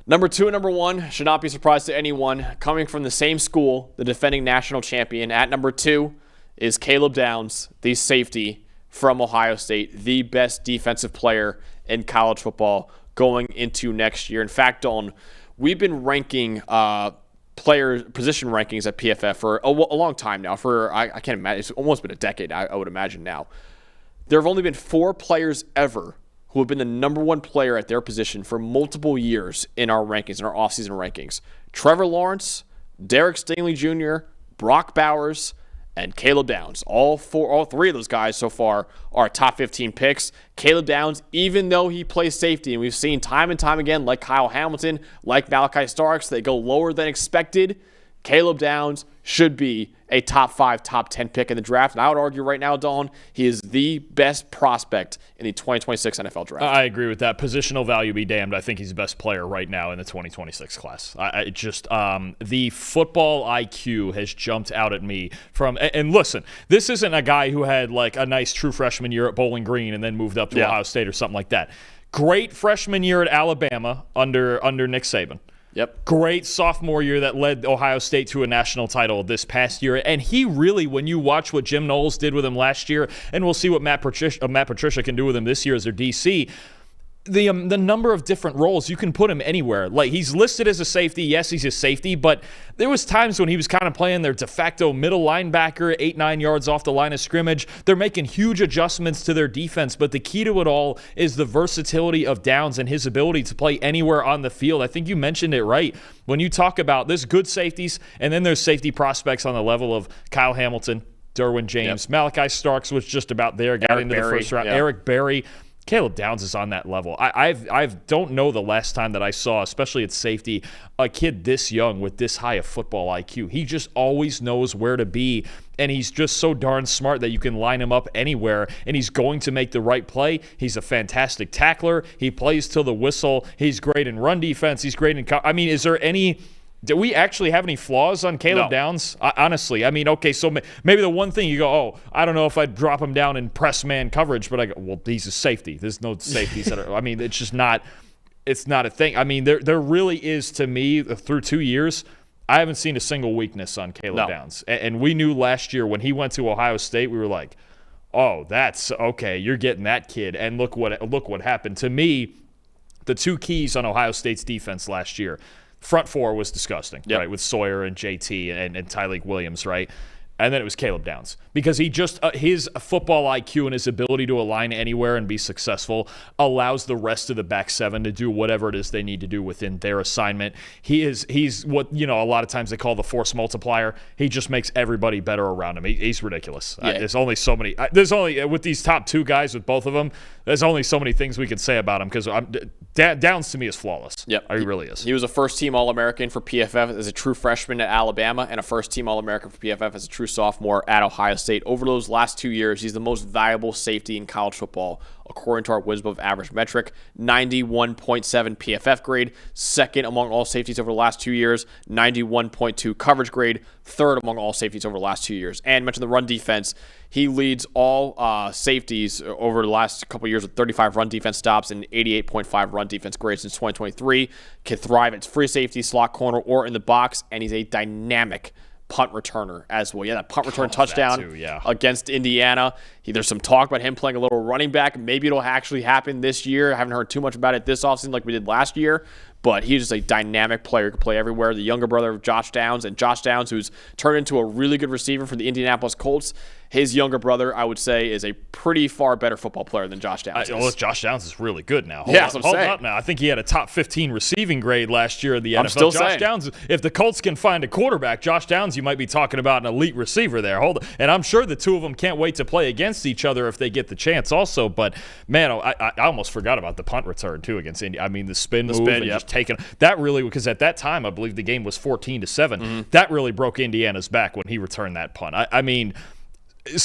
Number 2 and number 1 should not be a surprise to anyone. Coming from the same school, the defending national champion. At number 2 is Caleb Downs, the safety from Ohio State, the best defensive player in college football going into next year. In fact, Dalton, we've been ranking position rankings at PFF for a long time now. I can't imagine, it's almost been a decade, I would imagine now. There have only been 4 players ever who have been the number 1 player at their position for multiple years in our rankings, in our offseason rankings. Trevor Lawrence, Derek Stingley Jr., Brock Bowers, and Caleb Downs. All 3 of those guys so far are top 15 picks. Caleb Downs, even though he plays safety, and we've seen time and time again, like Kyle Hamilton, like Malachi Starks, they go lower than expected. Caleb Downs should be a top 5, top 10 pick in the draft. And I would argue right now, Dalton, he is the best prospect in the 2026 NFL draft. I agree with that. Positional value be damned. I think he's the best player right now in the 2026 class. The football IQ has jumped out at me and listen, this isn't a guy who had like a nice true freshman year at Bowling Green and then moved up to Ohio State or something like that. Great freshman year at Alabama under Nick Saban. Yep. Great sophomore year that led Ohio State to a national title this past year. And he really, when you watch what Jim Knowles did with him last year, and we'll see what Matt Patricia can do with him this year as their DC, the number of different roles, you can put him anywhere. Like, he's listed as a safety. Yes, he's a safety, but there was times when he was kind of playing their de facto middle linebacker, 8-9 yards off the line of scrimmage. They're making huge adjustments to their defense, but the key to it all is the versatility of Downs and his ability to play anywhere on the field. I think you mentioned it right. When you talk about there's good safeties, and then there's safety prospects on the level of Kyle Hamilton, Derwin James, Malachi Starks was just about there, got into the first round. Eric Berry. Caleb Downs is on that level. I don't know the last time that I saw, especially at safety, a kid this young with this high of football IQ. He just always knows where to be, and he's just so darn smart that you can line him up anywhere, and he's going to make the right play. He's a fantastic tackler. He plays till the whistle. He's great in run defense. He's great in is there any – do we actually have any flaws on Caleb Downs? Honestly, okay, so maybe the one thing you go, I don't know if I'd drop him down in press man coverage, but I go, well, he's a safety. There's no safeties that are, it's just not, it's not a thing. There really is, to me, through 2 years, I haven't seen a single weakness on Caleb Downs. And we knew last year when he went to Ohio State, we were like, oh, that's okay, you're getting that kid. And look what happened. To me, the 2 keys on Ohio State's defense last year, front 4 was disgusting, right, with Sawyer and JT and Tyleik Williams, right? And then it was Caleb Downs because he just his football IQ and his ability to align anywhere and be successful allows the rest of the back 7 to do whatever it is they need to do within their assignment. He's what a lot of times they call the force multiplier. He just makes everybody better around him. He's ridiculous. Yeah. There's only so many. There's only with these top 2 guys, with both of them. There's only so many things we can say about him because Downs to me is flawless. Yep, he really is. He was a first-team All-American for PFF as a true freshman at Alabama and a first-team All-American for PFF as a true sophomore at Ohio State. Over those last 2 years, he's the most valuable safety in college football, according to our Wisdom of Average metric. 91.7 PFF grade, second among all safeties over the last 2 years. 91.2 coverage grade, third among all safeties over the last 2 years. And mentioned the run defense. He leads all safeties over the last couple of years with 35 run defense stops and 88.5 run defense grades since 2023. Can thrive at free safety, slot corner, or in the box, and he's a dynamic punt returner as well. Yeah, that punt return touchdown against Indiana. There's some talk about him playing a little running back. Maybe it'll actually happen this year. I haven't heard too much about it this offseason like we did last year. But he's just a dynamic player who can play everywhere. The younger brother of Josh Downs, and Josh Downs, who's turned into a really good receiver for the Indianapolis Colts. His younger brother, I would say, is a pretty far better football player than Josh Downs is. Josh Downs is really good now. Hold up now. I think he had a top 15 receiving grade last year in the NFL. I'm still Josh saying. Downs, if the Colts can find a quarterback, Josh Downs, you might be talking about an elite receiver there. And I'm sure the 2 of them can't wait to play against each other if they get the chance also. But, man, I almost forgot about the punt return, too, against Indy. The spin move and just taking – that really – because at that time, I believe the game was 14-7. Mm-hmm. That really broke Indiana's back when he returned that punt.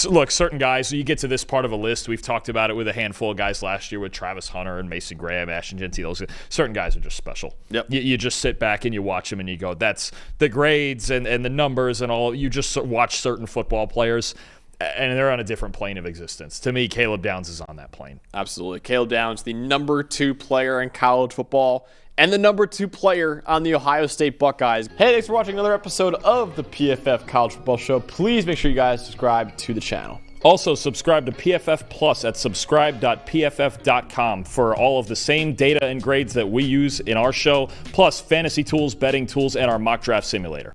Look, certain guys, you get to this part of a list, we've talked about it with a handful of guys last year with Travis Hunter and Mason Graham, Ashton Jeanty. Those certain guys are just special. Yep. You just sit back and you watch them and you go, that's the grades and the numbers and all. You just watch certain football players. and they're on a different plane of existence. To me, Caleb Downs is on that plane. Absolutely. Caleb Downs, the number 2 player in college football and the number 2 player on the Ohio State Buckeyes. Hey, thanks for watching another episode of the PFF College Football Show. Please make sure you guys subscribe to the channel. Also, subscribe to PFF Plus at subscribe.pff.com for all of the same data and grades that we use in our show, plus fantasy tools, betting tools, and our mock draft simulator.